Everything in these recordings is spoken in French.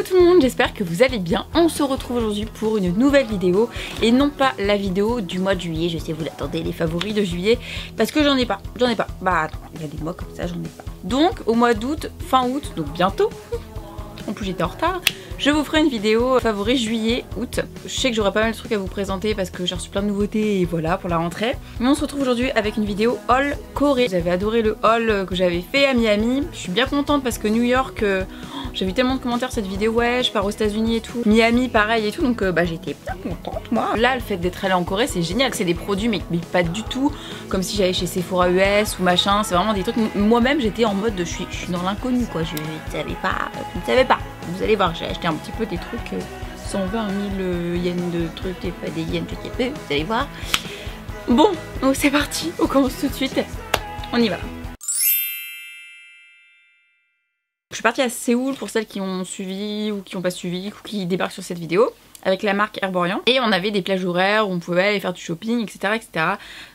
tout le monde, j'espère que vous allez bien. On se retrouve aujourd'hui pour une nouvelle vidéo et non pas la vidéo du mois de juillet. Je sais, vous l'attendez, les favoris de juillet, parce que j'en ai pas. Bah attends, il y a des mois comme ça, j'en ai pas. Donc au mois d'août, fin août, donc bientôt, en plus j'étais en retard, je vous ferai une vidéo favoris juillet, août. Je sais que j'aurai pas mal de trucs à vous présenter parce que j'ai reçu plein de nouveautés et voilà pour la rentrée. Mais on se retrouve aujourd'hui avec une vidéo haul Corée. J'avais adoré le haul que j'avais fait à Miami. Je suis bien contente parce que New York, j'ai vu tellement de commentaires cette vidéo, ouais je pars aux États-Unis et tout. Miami pareil et tout, donc bah j'étais bien contente moi. Là le fait d'être allée en Corée c'est génial, c'est des produits mais pas du tout comme si j'allais chez Sephora US ou machin. C'est vraiment des trucs, moi-même j'étais en mode je suis dans l'inconnu quoi, je ne savais pas. Vous allez voir, j'ai acheté un petit peu des trucs 120 000 yens de trucs et pas des yens tout peu, vous allez voir. Bon, donc c'est parti, on commence tout de suite, on y va. Je suis partie à Séoul pour celles qui ont suivi ou qui n'ont pas suivi ou qui débarquent sur cette vidéo avec la marque Herborian et on avait des plages horaires où on pouvait aller faire du shopping, etc. etc.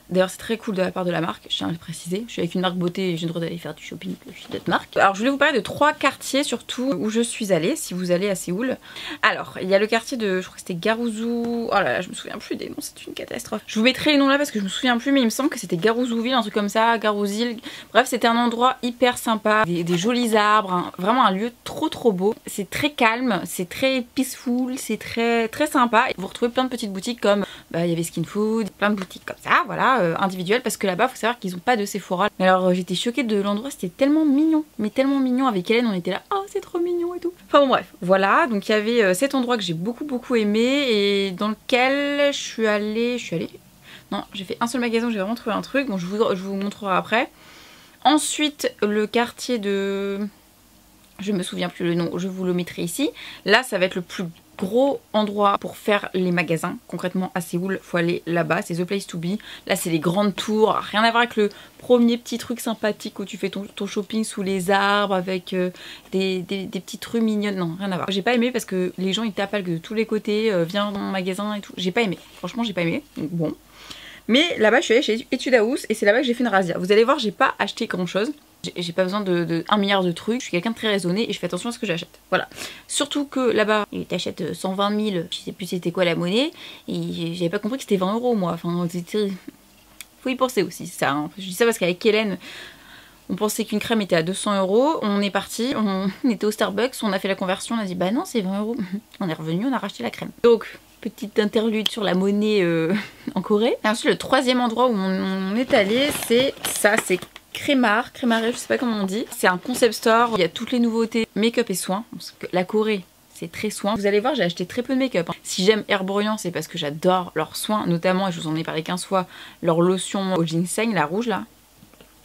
D'ailleurs c'est très cool de la part de la marque, je tiens à le préciser. Je suis avec une marque beauté et j'ai le droit d'aller faire du shopping chez d'autres marques. Alors je voulais vous parler de 3 quartiers surtout où je suis allée, si vous allez à Séoul. Alors il y a le quartier de, je crois que c'était Garuzu. Oh là là je me souviens plus des noms, c'est une catastrophe. Je vous mettrai les noms là parce que je me souviens plus, mais il me semble que c'était Garuzuville, un truc comme ça, Garuzil. Bref c'était un endroit hyper sympa, des jolis arbres, hein. Vraiment un lieu trop beau. C'est très calme, c'est très peaceful, c'est très sympa. Vous retrouvez plein de petites boutiques comme, bah il y avait Skin Food, plein de boutiques comme ça, voilà. Individuel parce que là-bas faut savoir qu'ils ont pas de Sephora. Mais alors j'étais choquée de l'endroit, c'était tellement mignon, mais tellement mignon. Avec Hélène on était là, oh c'est trop mignon et tout. Enfin bon bref, voilà, donc il y avait cet endroit que j'ai beaucoup aimé et dans lequel je suis allée, non j'ai fait un seul magasin, j'ai vraiment trouvé un truc, bon je vous montrerai après. Ensuite le quartier de, je me souviens plus le nom, je vous le mettrai ici. Là ça va être le plus gros endroit pour faire les magasins. Concrètement à Séoul, faut aller là-bas, c'est the place to be. Là c'est les grandes tours, rien à voir avec le premier petit truc sympathique où tu fais ton shopping sous les arbres avec des petites rues mignonnes. Non, rien à voir. J'ai pas aimé parce que les gens ils t'appellent de tous les côtés, viens dans mon magasin et tout. J'ai pas aimé, franchement j'ai pas aimé. Donc, bon. Mais là-bas je suis allée chez Etude House et c'est là-bas que j'ai fait une razzia. Vous allez voir, j'ai pas acheté grand chose. J'ai pas besoin de 1 milliard de trucs, je suis quelqu'un de très raisonné et je fais attention à ce que j'achète. Voilà. Surtout que là-bas, t'achètes 120 000, je sais plus c'était quoi la monnaie, et j'avais pas compris que c'était 20 € moi. Enfin, faut y penser aussi, ça. Hein. Je dis ça parce qu'avec Hélène, on pensait qu'une crème était à 200 €, on est parti, on était au Starbucks, on a fait la conversion, on a dit bah non, c'est 20 €. On est revenu, on a racheté la crème. Donc, petite interlude sur la monnaie en Corée. Et ensuite, le troisième endroit où on est allé, c'est ça, c'est Crémar, je sais pas comment on dit. C'est un concept store, il y a toutes les nouveautés make-up et soins. Parce que la Corée, c'est très soin. Vous allez voir, j'ai acheté très peu de make-up. Si j'aime Herborian, c'est parce que j'adore leurs soins, notamment, et je vous en ai parlé 15 fois, leur lotion au ginseng, la rouge là.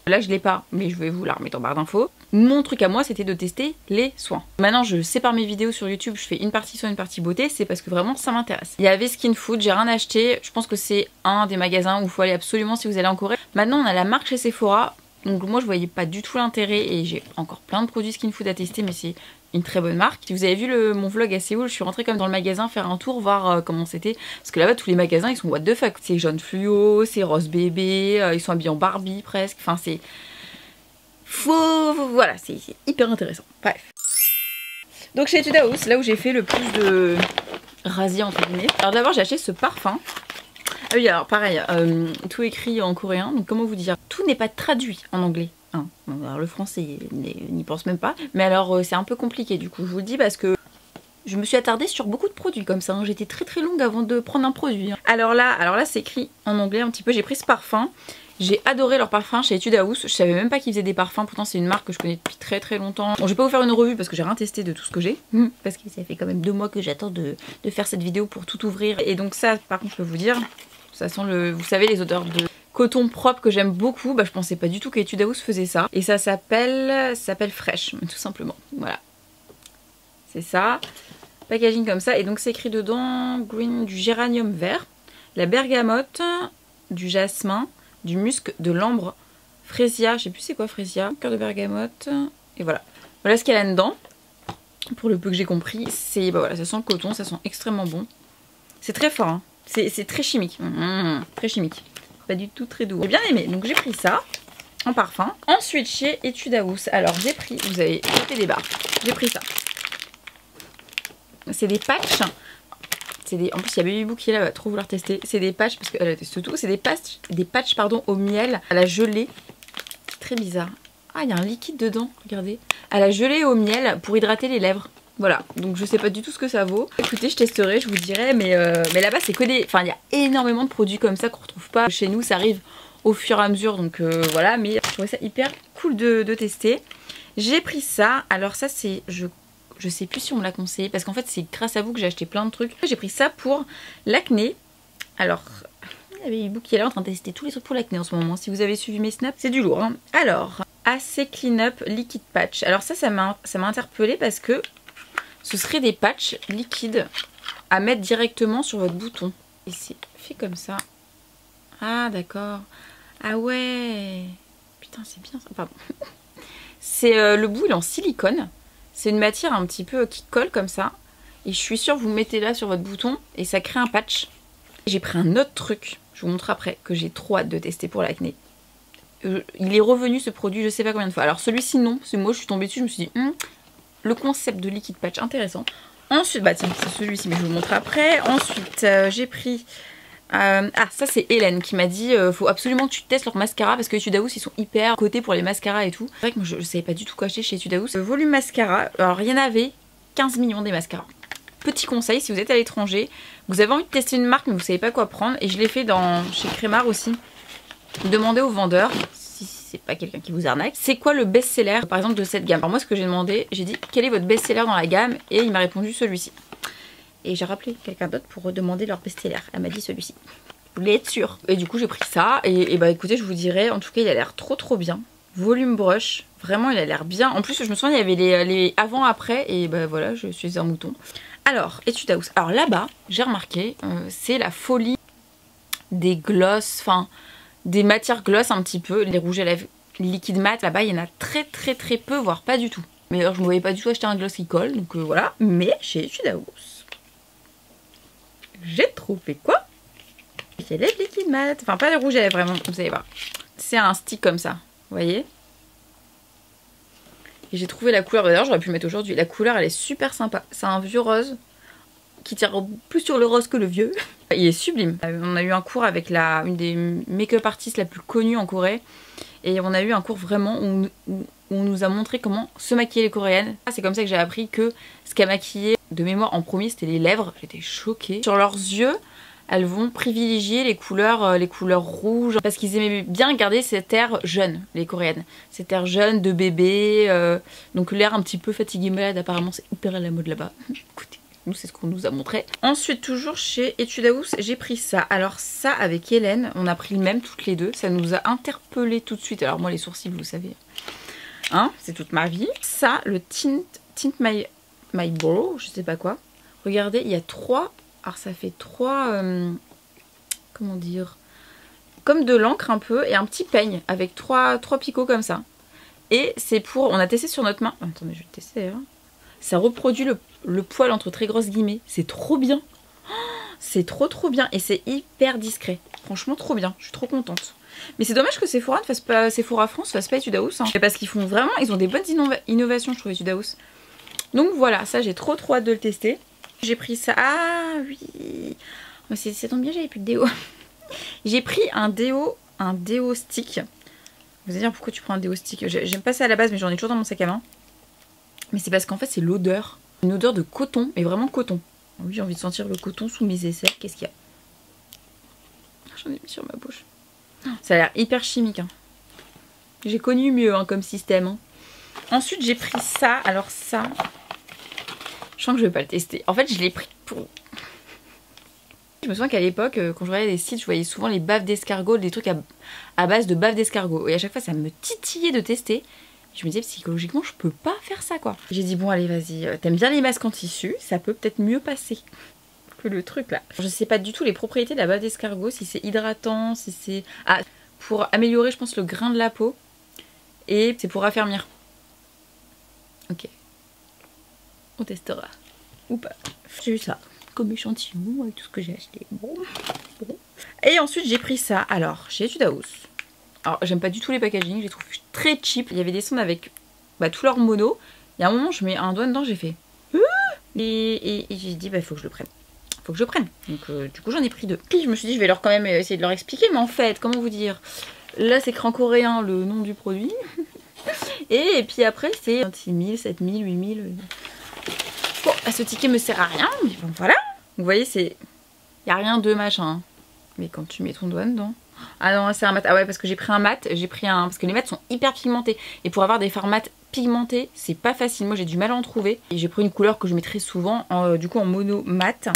Là je l'ai pas, mais je vais vous la remettre en barre d'infos. Mon truc à moi c'était de tester les soins. Maintenant je sépare mes vidéos sur YouTube, je fais une partie soins, une partie beauté, c'est parce que vraiment ça m'intéresse. Il y avait Skin Food, j'ai rien acheté, je pense que c'est un des magasins où il faut aller absolument si vous allez en Corée. Maintenant on a la marque chez Sephora, donc moi je voyais pas du tout l'intérêt et j'ai encore plein de produits Skin Food à tester mais c'est une très bonne marque. Si vous avez vu mon vlog à Séoul, je suis rentrée comme dans le magasin faire un tour, voir comment c'était. Parce que là-bas tous les magasins ils sont what the fuck. C'est jaune fluo, c'est rose bébé, ils sont habillés en Barbie presque. Enfin c'est faux, voilà, c'est hyper intéressant. Bref. Donc chez Etude House, là où j'ai fait le plus de razzia entre guillemets. Alors d'abord j'ai acheté ce parfum. Ah oui alors pareil, tout écrit en coréen, donc comment vous dire, tout n'est pas traduit en anglais. Hein. Alors le français n'y pense même pas, mais alors c'est un peu compliqué du coup, je vous le dis parce que je me suis attardée sur beaucoup de produits comme ça, hein. J'étais très longue avant de prendre un produit. Hein. Alors là c'est écrit en anglais un petit peu, j'ai pris ce parfum. J'ai adoré leur parfum chez Etude House, je savais même pas qu'ils faisaient des parfums, pourtant c'est une marque que je connais depuis très longtemps. Bon je vais pas vous faire une revue parce que j'ai rien testé de tout ce que j'ai, parce que ça fait quand même 2 mois que j'attends de faire cette vidéo pour tout ouvrir. Et donc ça par contre je peux vous dire, ça sent vous savez les odeurs de coton propre que j'aime beaucoup, bah je pensais pas du tout qu'Etude House faisait ça. Et ça s'appelle Fresh, tout simplement, voilà. C'est ça, packaging comme ça, et donc c'est écrit dedans green, du géranium vert, la bergamote, du jasmin, du musc, de l'ambre, frésia, je sais plus c'est quoi frésia, cœur de bergamote, et voilà. Voilà ce qu'il y a là-dedans, pour le peu que j'ai compris, c'est, bah voilà, ça sent le coton, ça sent extrêmement bon. C'est très fort, hein. C'est très chimique, très chimique, pas du tout très doux. J'ai bien aimé, donc j'ai pris ça en parfum. Ensuite chez Etude House, alors j'ai pris, vous avez fait des barres, j'ai pris ça. C'est des patchs. En plus il y a Baby Boo qui est là, elle va trop vouloir tester. C'est des patchs, parce qu'elle teste tout. C'est des patchs pardon, au miel, à la gelée. C'est très bizarre. Ah, il y a un liquide dedans, regardez. À la gelée au miel pour hydrater les lèvres. Voilà, donc je sais pas du tout ce que ça vaut. Écoutez, je testerai, je vous dirai, mais là-bas c'est que des... Enfin, il y a énormément de produits comme ça qu'on retrouve pas chez nous, ça arrive au fur et à mesure, donc voilà. Mais je trouvais ça hyper cool de tester. J'ai pris ça, alors ça c'est... Je sais plus si on me l'a conseillé, parce qu'en fait c'est grâce à vous que j'ai acheté plein de trucs. J'ai pris ça pour l'acné. Alors, il y avait Baby Boo qui est là en train de tester tous les trucs pour l'acné en ce moment. Si vous avez suivi mes snaps, c'est du lourd. Hein. Alors, AC Clean Up Liquid Patch. Alors ça m'a interpellée parce que ce serait des patchs liquides à mettre directement sur votre bouton. Et c'est fait comme ça. Ah d'accord. Ah ouais. Putain c'est bien ça. Pardon. C'est le bout il est en silicone. C'est une matière un petit peu qui colle comme ça. Et je suis sûre que vous le mettez là sur votre bouton et ça crée un patch. J'ai pris un autre truc, je vous montre après, que j'ai trop hâte de tester pour l'acné. Il est revenu ce produit je sais pas combien de fois. Alors celui-ci non, parce que moi je suis tombée dessus, je me suis dit le concept de liquide patch intéressant. Ensuite, bah tiens, c'est celui-ci mais je vous le montre après. Ensuite j'ai pris... ça c'est Hélène qui m'a dit faut absolument que tu testes leur mascara parce que Etude House ils sont hyper cotés pour les mascaras et tout. C'est vrai que moi je savais pas du tout quoi acheter chez Etude House. Volume mascara, alors il y en avait 15 millions des mascaras. Petit conseil, si vous êtes à l'étranger, vous avez envie de tester une marque mais vous savez pas quoi prendre, et je l'ai fait chez Crémar aussi. Demandez au vendeur, si c'est pas quelqu'un qui vous arnaque, c'est quoi le best-seller par exemple de cette gamme. Alors moi ce que j'ai demandé, j'ai dit quel est votre best-seller dans la gamme et il m'a répondu celui-ci. Et j'ai rappelé quelqu'un d'autre pour demander leur best-seller. Elle m'a dit celui-ci. Vous voulez être sûr. Et du coup j'ai pris ça. Et bah écoutez, je vous dirais, en tout cas il a l'air trop bien. Volume brush. Vraiment il a l'air bien. En plus je me souviens il y avait les avant-après. Et bah voilà, je suis un mouton. Alors, Etude House. Alors là-bas, j'ai remarqué, c'est la folie des gloss. Enfin, des matières gloss un petit peu. Les rouges à lèvres liquide mat. Là-bas il y en a très peu, voire pas du tout. Mais alors je ne voyais pas du tout acheter un gloss qui colle. Donc voilà. Mais chez Etude House, j'ai trouvé quoi? Les lèvres liquide mat. Enfin, pas les rouges à lèvres, vraiment, vous savez pas. C'est un stick comme ça, vous voyez? Et j'ai trouvé la couleur, d'ailleurs j'aurais pu le mettre aujourd'hui. La couleur elle est super sympa. C'est un vieux rose qui tire plus sur le rose que le vieux. Il est sublime. On a eu un cours avec une des make-up artistes la plus connue en Corée. Et on a eu un cours vraiment où on nous a montré comment se maquiller les coréennes. C'est comme ça que j'ai appris que ce qu'elle maquillait de mémoire en premier c'était les lèvres. J'étais choquée. Sur leurs yeux, elles vont privilégier les couleurs rouges parce qu'ils aimaient bien garder cet air jeune, les coréennes. Cet air jeune de bébé, donc l'air un petit peu fatigué malade apparemment c'est hyper à la mode là-bas. Écoutez, nous c'est ce qu'on nous a montré. Ensuite toujours chez Etude House j'ai pris ça. Alors ça avec Hélène, on a pris le même toutes les deux. Ça nous a interpellé tout de suite. Alors moi les sourcils vous savez, hein, c'est toute ma vie. Ça le Tint My Brow, je sais pas quoi. Regardez, il y a 3... Alors ça fait 3... comment dire, comme de l'encre un peu et un petit peigne avec 3 picots comme ça. Et c'est pour... On a testé sur notre main. Attendez, je vais tester. Hein. Ça reproduit le poil entre très grosses guillemets. C'est trop bien. C'est trop bien. Et c'est hyper discret. Franchement, trop bien. Je suis trop contente. Mais c'est dommage que Sephora ne fasse pas... Sephora France fasse pas Etude House. Hein. Parce qu'ils font vraiment... Ils ont des bonnes innovations, je trouve, Etude House. Donc voilà, ça j'ai trop hâte de le tester. J'ai pris ça. Ah oui. Ça tombe bien, j'avais plus de déo. J'ai pris un déo stick. Vous allez dire pourquoi tu prends un déo stick. J'aime pas ça à la base, mais j'en ai toujours dans mon sac à main. Mais c'est parce qu'en fait c'est l'odeur. Une odeur de coton, mais vraiment coton. Oui, j'ai envie de sentir le coton sous mes aisselles. Qu'est-ce qu'il y a? J'en ai mis sur ma bouche. Ça a l'air hyper chimique. Hein. J'ai connu mieux hein, comme système. Hein. Ensuite j'ai pris ça. Alors ça... Je sens que je vais pas le tester. En fait, je l'ai pris pour... Je me souviens qu'à l'époque, quand je regardais des sites, je voyais souvent les baves d'escargot, des trucs à base de baves d'escargot. Et à chaque fois, ça me titillait de tester. Je me disais, psychologiquement, je peux pas faire ça, quoi. J'ai dit, bon, allez, vas-y, t'aimes bien les masques en tissu, ça peut peut-être mieux passer que le truc, là. Je sais pas du tout les propriétés de la bave d'escargot, si c'est hydratant, si c'est... Ah, pour améliorer, je pense, le grain de la peau. Et c'est pour raffermir. Ok. On testera. Ou pas. J'ai eu ça comme échantillon avec tout ce que j'ai acheté. Bon. Et ensuite j'ai pris ça. Alors chez Etude House. Alors j'aime pas du tout les packaging. Je les trouve très cheap. Il y avait des sondes avec tout leur mono. Il y a un moment je mets un doigt dedans. J'ai fait Et j'ai dit, bah, il faut que je le prenne. Faut que je prenne. Donc du coup j'en ai pris 2. Puis je me suis dit je vais leur quand même essayer de leur expliquer, mais en fait comment vous dire, là c'est écrit en coréen le nom du produit et puis après c'est 26 000, 7 000, 8 000. Bon, ce ticket me sert à rien, mais bon voilà. Vous voyez, c'est, y a rien de machin, mais quand tu mets ton doigt dedans. Ah non, c'est un mat. Ah ouais, parce que j'ai pris un mat, parce que les mats sont hyper pigmentés et pour avoir des fards mat pigmentés c'est pas facile. Moi j'ai du mal à en trouver et j'ai pris une couleur que je mets très souvent du coup en mono mat.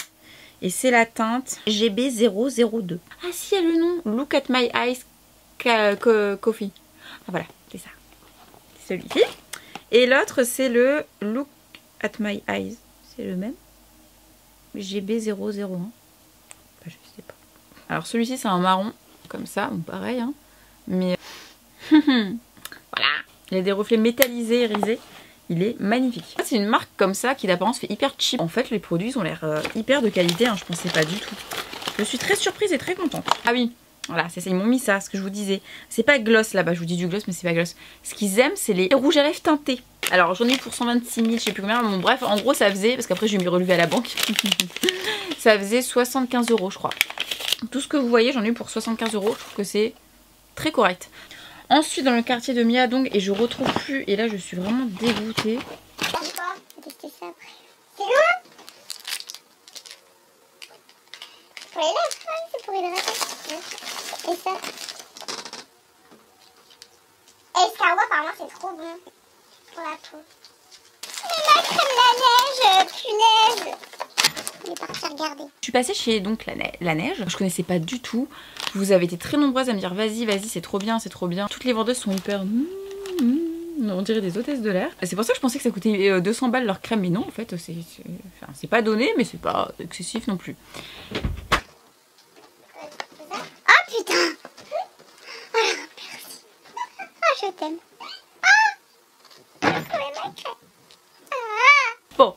Et c'est la teinte GB002. Ah si, il y a le nom. Look at my eyes coffee. Ah voilà, c'est ça. C'est celui-ci. Et l'autre, c'est le Look at my eyes. C'est le même. GB001. Enfin, je sais pas. Alors celui-ci, c'est un marron. Comme ça, bon, pareil. Hein. Mais voilà. Il a des reflets métallisés, irisés. Il est magnifique. C'est une marque comme ça qui d'apparence fait hyper cheap. En fait les produits ont l'air hyper de qualité, hein, je pensais pas du tout. Je suis très surprise et très contente. Ah oui, voilà, c'est ça, ils m'ont mis ça, ce que je vous disais. C'est pas gloss là-bas, je vous dis du gloss mais c'est pas gloss. Ce qu'ils aiment c'est les rouges à lèvres teintés. Alors j'en ai eu pour 126 000, je sais plus combien. Bon bref, en gros ça faisait, parce qu'après je vais me relever à la banque. Ça faisait 75 € je crois. Tout ce que vous voyez j'en ai eu pour 75 €, je trouve que c'est très correct. Ensuite dans le quartier de Myeongdong et je retrouve plus et là je suis vraiment dégoûtée. Tester ça après. C'est loin. Pour les lèvres, ouais, c'est pour hydrater. Et ça. Et ça, ouais, apparemment c'est trop bon pour la peau. Mais ma crème la neige, punaise. Il est parti regarder. Je suis passée chez donc la neige, je connaissais pas du tout. Vous avez été très nombreuses à me dire vas-y, vas-y, c'est trop bien, c'est trop bien. Toutes les vendeuses sont hyper... on dirait des hôtesses de l'air. C'est pour ça que je pensais que ça coûtait 200 balles leur crème, mais non en fait c'est pas donné, mais c'est pas excessif non plus. Ah putain. Ah merci. Ah je t'aime. Ah ma crème. Bon,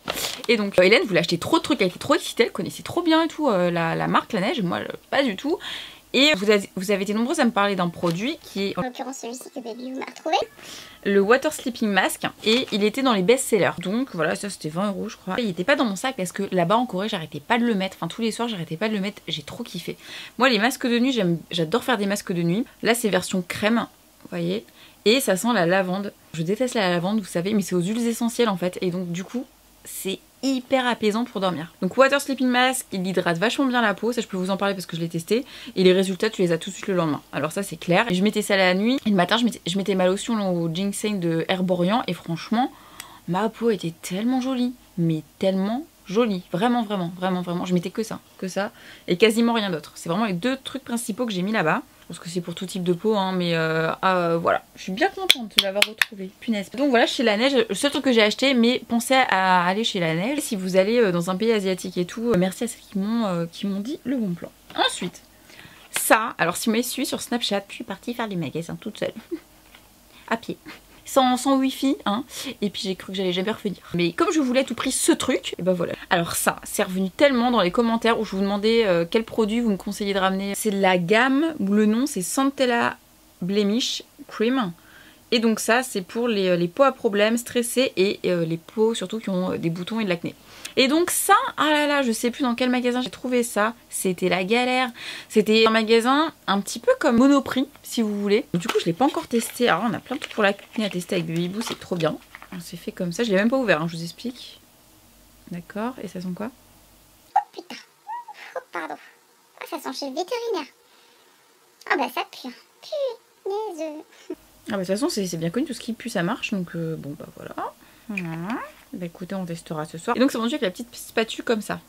et donc Hélène voulait acheter trop de trucs, elle était trop excitée, elle connaissait trop bien et tout la marque La Neige, moi pas du tout. Et vous avez été nombreuses à me parler d'un produit qui est... En l'occurrence celui-ci que Baby m'a retrouvé. Le Water Sleeping Mask, et il était dans les best-sellers. Donc voilà, ça c'était 20 € je crois. Il était pas dans mon sac parce que là-bas en Corée j'arrêtais pas de le mettre. Enfin tous les soirs j'arrêtais pas de le mettre, j'ai trop kiffé. Moi les masques de nuit, j'adore faire des masques de nuit. Là c'est version crème, vous voyez. Et ça sent la lavande. Je déteste la lavande, vous savez, mais c'est aux huiles essentielles en fait. Et donc du coup, c'est hyper apaisant pour dormir. Donc Water Sleeping Mask, il hydrate vachement bien la peau, ça je peux vous en parler parce que je l'ai testé. Et les résultats tu les as tout de suite le lendemain. Alors ça c'est clair. Et je mettais ça la nuit, et le matin je mettais ma lotion au ginseng de Herborian. Et franchement, ma peau était tellement jolie. Mais tellement jolie. Vraiment, vraiment, vraiment, vraiment. Je mettais que ça. Et quasiment rien d'autre. C'est vraiment les 2 trucs principaux que j'ai mis là-bas. Je pense que c'est pour tout type de peau, hein, mais voilà. Je suis bien contente de l'avoir retrouvé. Punaise. Donc voilà, chez La Neige, le seul truc que j'ai acheté, mais pensez à aller chez La Neige. Si vous allez dans un pays asiatique et tout, merci à celles qui m'ont dit le bon plan. Ensuite, ça, alors si vous m'avez suivi sur Snapchat, je suis partie faire les magasins toute seule. À pied. Sans wifi, hein, et puis j'ai cru que j'allais jamais revenir. Mais comme je voulais à tout prix ce truc, et ben voilà. Alors ça, c'est revenu tellement dans les commentaires où je vous demandais quel produit vous me conseillez de ramener. C'est la gamme où le nom c'est Centella Blemish Cream. Et donc ça, c'est pour les peaux à problèmes, stressées et les peaux surtout qui ont des boutons et de l'acné. Et donc ça, ah là là, je sais plus dans quel magasin j'ai trouvé ça. C'était la galère. C'était un magasin un petit peu comme Monoprix, si vous voulez. Du coup, je l'ai pas encore testé. Alors on a plein de trucs pour l'acné à tester avec Baby Boo, c'est trop bien. C'est fait comme ça, je l'ai même pas ouvert, hein, je vous explique. D'accord, et ça sent quoi? Oh putain. Oh pardon. Ah ça sent chez le vétérinaire. Ah bah ça pue. Punaise. Ah bah de toute façon c'est bien connu, tout ce qui pue ça marche, donc bon bah voilà. Bah écoutez, on testera ce soir. Et donc c'est vendu avec la petite spatule comme ça.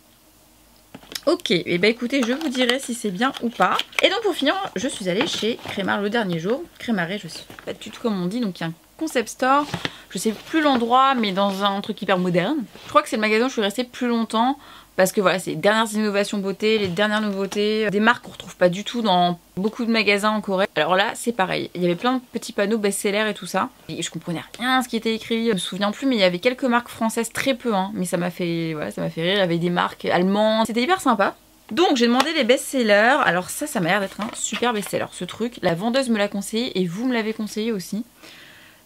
Ok, et bah écoutez, je vous dirai si c'est bien ou pas. Et donc pour finir, je suis allée chez Crémar le dernier jour. Crémaré, je sais pas du tout comment on dit, donc il y a un concept store. Je sais plus l'endroit, mais dans un truc hyper moderne. Je crois que c'est le magasin où je suis restée plus longtemps. Parce que voilà, c'est les dernières innovations beauté, les dernières nouveautés, des marques qu'on retrouve pas du tout dans beaucoup de magasins en Corée. Alors là, c'est pareil. Il y avait plein de petits panneaux best-sellers et tout ça. Et je comprenais rien à ce qui était écrit. Je me souviens plus, mais il y avait quelques marques françaises, très peu, hein. Mais ça m'a fait, voilà, ça m'a fait rire. Il y avait des marques allemandes. C'était hyper sympa. Donc j'ai demandé les best-sellers. Alors ça m'a l'air d'être un super best-seller. Ce truc, la vendeuse me l'a conseillé et vous me l'avez conseillé aussi.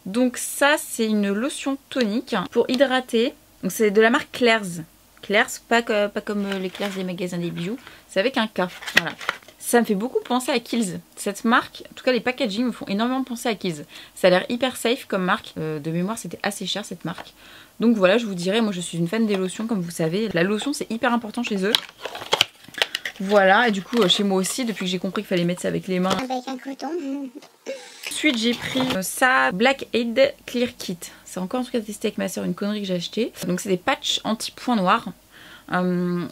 Donc ça, c'est une lotion tonique pour hydrater. Donc c'est de la marque Claire's. Clairs, pas comme les Clairs des magasins des bijoux, c'est avec un K. Voilà. Ça me fait beaucoup penser à Kiehl's. Cette marque, en tout cas les packaging me font énormément penser à Kiehl's. Ça a l'air hyper safe comme marque. De mémoire, c'était assez cher cette marque. Donc voilà, je vous dirais, moi je suis une fan des lotions comme vous savez. La lotion c'est hyper important chez eux. Voilà, et du coup chez moi aussi, depuis que j'ai compris qu'il fallait mettre ça avec les mains. Avec un coton. Ensuite j'ai pris ça, Blackhead Clear Kit. C'est encore un truc à tester avec ma soeur, une connerie que j'ai acheté. Donc c'est des patchs anti-points noirs.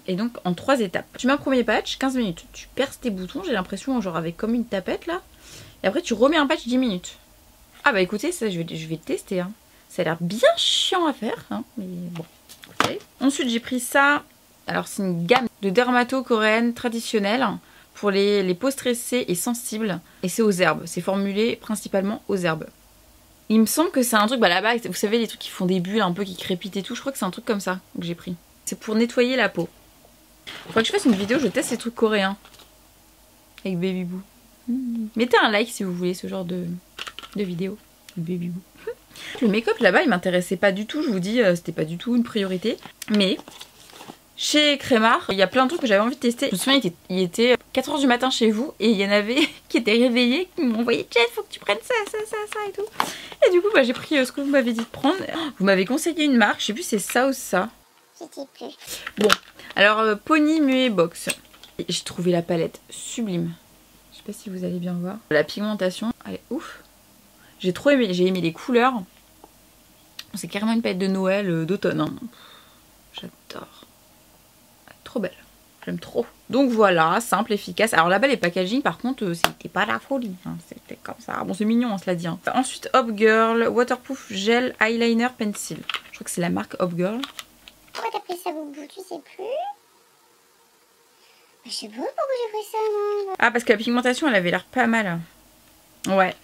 Et donc en 3 étapes. Tu mets un premier patch, 15 minutes. Tu perces tes boutons, j'ai l'impression genre avec comme une tapette là. Et après tu remets un patch 10 minutes. Ah bah écoutez, ça je vais tester. Hein. Ça a l'air bien chiant à faire. Hein, mais bon, écoutez. Ensuite j'ai pris ça. Alors c'est une gamme de dermato-coréenne traditionnelle pour les peaux stressées et sensibles. Et c'est aux herbes. C'est formulé principalement aux herbes. Il me semble que c'est un truc, bah là-bas, vous savez les trucs qui font des bulles un peu, qui crépitent et tout. Je crois que c'est un truc comme ça que j'ai pris. C'est pour nettoyer la peau. Faudrait que je fasse une vidéo, je teste ces trucs coréens. Avec Baby Boo. Mettez un like si vous voulez ce genre de vidéo. Baby Boo. Le make-up là-bas, il m'intéressait pas du tout, je vous dis, c'était pas du tout une priorité. Mais chez Crémar, il y a plein de trucs que j'avais envie de tester. Je me souviens, il était 4 h du matin chez vous et il y en avait qui étaient réveillés, qui m'ont envoyé Jen, faut que tu prennes ça et tout. Et du coup, bah, j'ai pris ce que vous m'avez dit de prendre. Vous m'avez conseillé une marque, je sais plus si c'est ça ou ça. Je sais plus. Bon, alors Pony Muet Box. J'ai trouvé la palette sublime. Je sais pas si vous allez bien voir. La pigmentation, elle est ouf. J'ai trop aimé, j'ai aimé les couleurs. C'est carrément une palette de Noël, d'automne. Hein. J'adore. Trop belle. J'aime trop. Donc voilà, simple, efficace. Alors là-bas, les packaging, par contre, c'était pas la folie. Hein. C'était comme ça. Bon, c'est mignon, on se l'a dit. Hein. Ensuite, Hop Girl Waterproof Gel Eyeliner Pencil. Je crois que c'est la marque Hop Girl. Pourquoi t'as pris ça, Boubou? Tu sais plus? Je sais pas pourquoi j'ai pris ça, non. Ah, parce que la pigmentation, elle avait l'air pas mal. Ouais.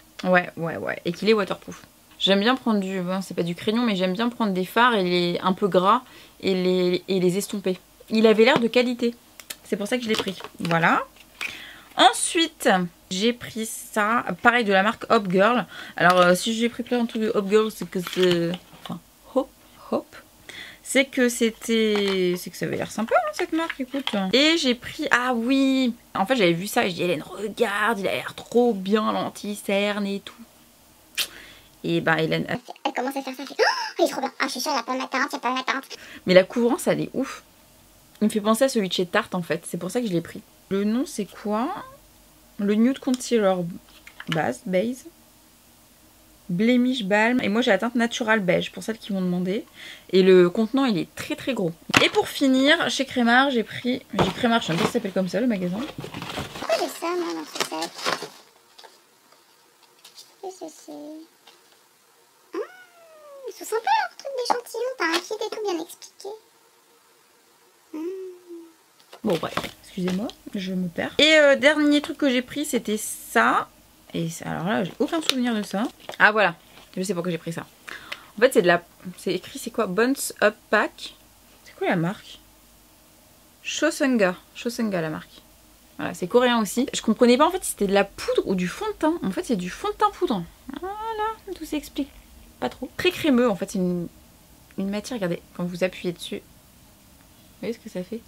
Et qu'il est waterproof. J'aime bien prendre du... Bon, c'est pas du crayon, mais j'aime bien prendre des fards et les un peu gras et les estomper. Il avait l'air de qualité. C'est pour ça que je l'ai pris. Voilà. Ensuite, j'ai pris ça. Pareil, de la marque Hop Girl. Alors, si j'ai pris plein de trucs de Hop Girl, c'est que c'est... Enfin, Hop. C'est que c'était... C'est que ça avait l'air sympa, hein, cette marque, écoute. Et j'ai pris... Ah oui. En fait, j'avais vu ça et j'ai dit, Hélène, regarde, il a l'air trop bien, l'anti-cerne et tout. Et bah, Hélène... Elle commence à faire ça, elle fait... Oh, il est trop bien. Ah, je suis sûre, il n'y a pas de teinte, il n'y a pas de teinte. Mais la couvrance, elle est ouf. Il me fait penser à celui de chez Tarte, en fait. C'est pour ça que je l'ai pris. Le nom, c'est quoi? Le Nude Concealer Base. Blemish Balm. Et moi, j'ai la teinte Natural Beige, pour celles qui m'ont demandé. Et le contenant, il est très très gros. Et pour finir, chez Crémar, j'ai pris... Crémar, je sais pas si ça s'appelle comme ça, le magasin. Pourquoi j'ai ça, moi, dans ce sac? Qu'est-ce que c'est? Ils sont sympas, leurs trucs d'échantillon. T'as un kit et tout bien expliqué. Bon, bref, excusez-moi, je me perds. Et dernier truc que j'ai pris, c'était ça. Et alors là, j'ai aucun souvenir de ça. Ah, voilà, je sais pourquoi j'ai pris ça. En fait, c'est de la... C'est écrit, c'est quoi? Bones Up Pack. C'est quoi la marque? Shosunga, la marque. Voilà, c'est coréen aussi. Je comprenais pas en fait si c'était de la poudre ou du fond de teint. En fait, c'est du fond de teint poudre. Voilà, tout s'explique. Pas trop. Très crémeux, en fait, c'est une matière, regardez, quand vous appuyez dessus. Vous voyez ce que ça fait?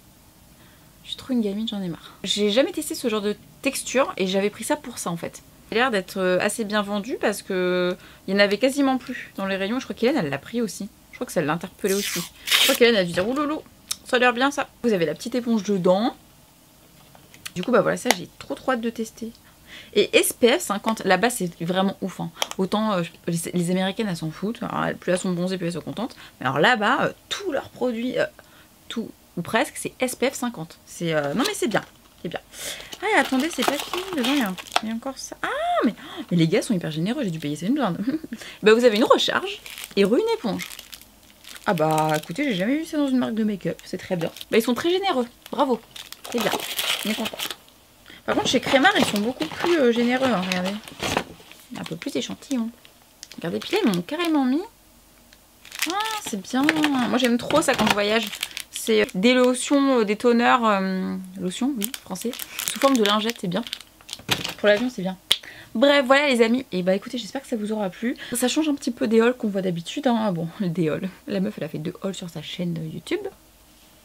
Je suis trop une gamine, j'en ai marre. J'ai jamais testé ce genre de texture et j'avais pris ça pour ça en fait. Il a l'air d'être assez bien vendu parce que il y en avait quasiment plus dans les rayons. Je crois qu'Hélène elle l'a pris aussi. Je crois que ça l'a interpellée aussi. Je crois qu'Hélène a dû dire ouloulou, ça a l'air bien ça. Vous avez la petite éponge dedans. Du coup bah voilà, ça j'ai trop hâte de tester. Et SPF 50, là-bas c'est vraiment ouf. Hein. Autant les Américaines elles s'en foutent. Alors, plus elles sont bronzées, plus elles sont contentes. Mais alors là-bas, tous leurs produits, tout ou presque, c'est SPF 50. Non mais c'est bien. C'est bien. Ah attendez, c'est pas fini. Dedans il y a encore ça. Ah mais les gars sont hyper généreux, j'ai dû payer ça une blinde. Bah vous avez une recharge et une éponge. Ah bah écoutez, j'ai jamais vu ça dans une marque de make-up. C'est très bien. Bah ils sont très généreux. Bravo. C'est bien. On est content. Par contre, chez Crémar, ils sont beaucoup plus généreux, hein, regardez. Un peu plus d'échantillons. Regardez, puis là, ils m'ont carrément mis. Ah, c'est bien. Moi, j'aime trop ça quand je voyage. C'est des lotions, des toners, lotions, oui, français, sous forme de lingettes, c'est bien. Pour l'avion, c'est bien. Bref, voilà les amis. Et bah écoutez, j'espère que ça vous aura plu. Ça change un petit peu des hauls qu'on voit d'habitude. Hein. Bon, des hauls. La meuf, elle a fait 2 hauls sur sa chaîne YouTube.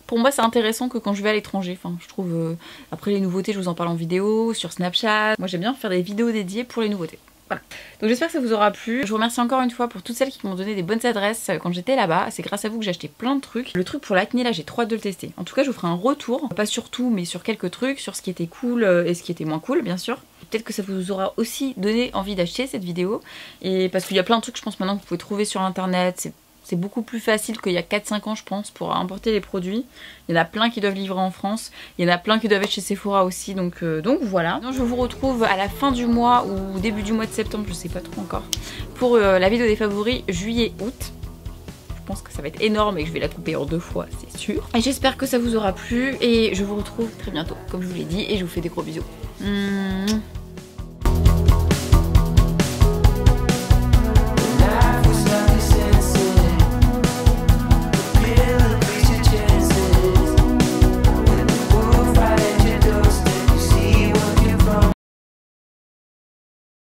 Pour moi c'est intéressant que quand je vais à l'étranger, enfin je trouve, après les nouveautés je vous en parle en vidéo, sur Snapchat, moi j'aime bien faire des vidéos dédiées pour les nouveautés. Voilà. Donc j'espère que ça vous aura plu. Je vous remercie encore une fois pour toutes celles qui m'ont donné des bonnes adresses quand j'étais là-bas. C'est grâce à vous que j'ai acheté plein de trucs. Le truc pour l'acné là, j'ai trop hâte de le tester. En tout cas, je vous ferai un retour, pas sur tout, mais sur quelques trucs, sur ce qui était cool et ce qui était moins cool, bien sûr. Peut-être que ça vous aura aussi donné envie d'acheter cette vidéo. Et parce qu'il y a plein de trucs, je pense maintenant que vous pouvez trouver sur internet. C'est beaucoup plus facile qu'il y a 4-5 ans je pense pour importer les produits. Il y en a plein qui doivent livrer en France. Il y en a plein qui doivent être chez Sephora aussi. Donc voilà. Donc je vous retrouve à la fin du mois ou début du mois de septembre, je sais pas trop encore, pour la vidéo des favoris juillet-août. Je pense que ça va être énorme et que je vais la couper en 2 fois, c'est sûr. Et j'espère que ça vous aura plu et je vous retrouve très bientôt, comme je vous l'ai dit, et je vous fais des gros bisous.